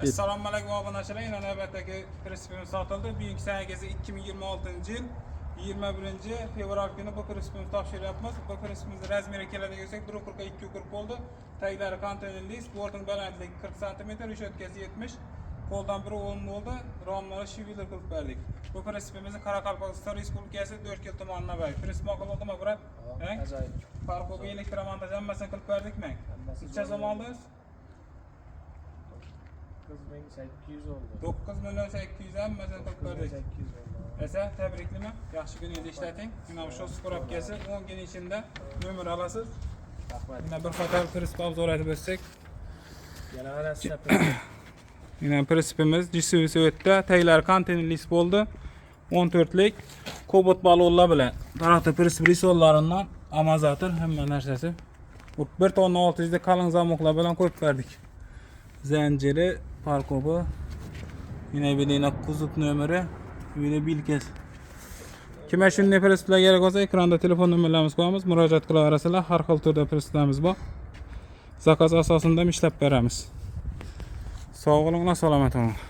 Assalomu alaykum obunachilar. Yana navbatdagi prinsipimiz sotildi. Bugünkü senegesi 2026 yil 21 fevral kuni bu prinsipimizni topshiryapmiz. Bu prinsipimizni razmeri keladigan bo'lsak 1.40 bo'ldi. Taglari konteynerli, sporting balandligi 40 cm, reshetkasi 70. Qo'ldan biri 10 bo'ldi. Romlari shiviler qilib berdik. Bu prinsipimizni Qoraqalpog'iston Respublikasi 4 yil tomonidan berdik. Prinsip ma'quldimi, brat? Ajoyib. Farqo'ga elektromontaj hammasini qilib berdikmi? Necha so'm oldingiz? 9800 oldu. 9.800 hammasini qilib berdik. 9800 oldu. Esa tabriklayman. Yaxshi kuningizni ishlating. Mana shu skorobkasi 10 kun ichida nomer olasiz. Rahmat. Mana bir qator prinsip obzor etib o'tsak. Yana mana ishlab Mana prinsipimiz GSUS o'tdi. Taglar konteynerli bo'ldi. 14 lik Cobalt balonlar bilan tarafta prinsip risollaridan amazator hamma narsasi. 1 tonna 600 da qalin zamoqlar bilan qo'yib berdik. Zanjiri, parkobi, yine bilina kuzuk nomeri, yine bilkes. Kimga shunday prinsiplar kerak bo'lsa, ekranda telefon nomerlarimiz qo'yamiz, murojaat qilaverasizlar. Har xil turda prinsiplarimiz bor. Zakaz asosida ishlab beramiz. Sog' bo'linglar, salomat bo'ling.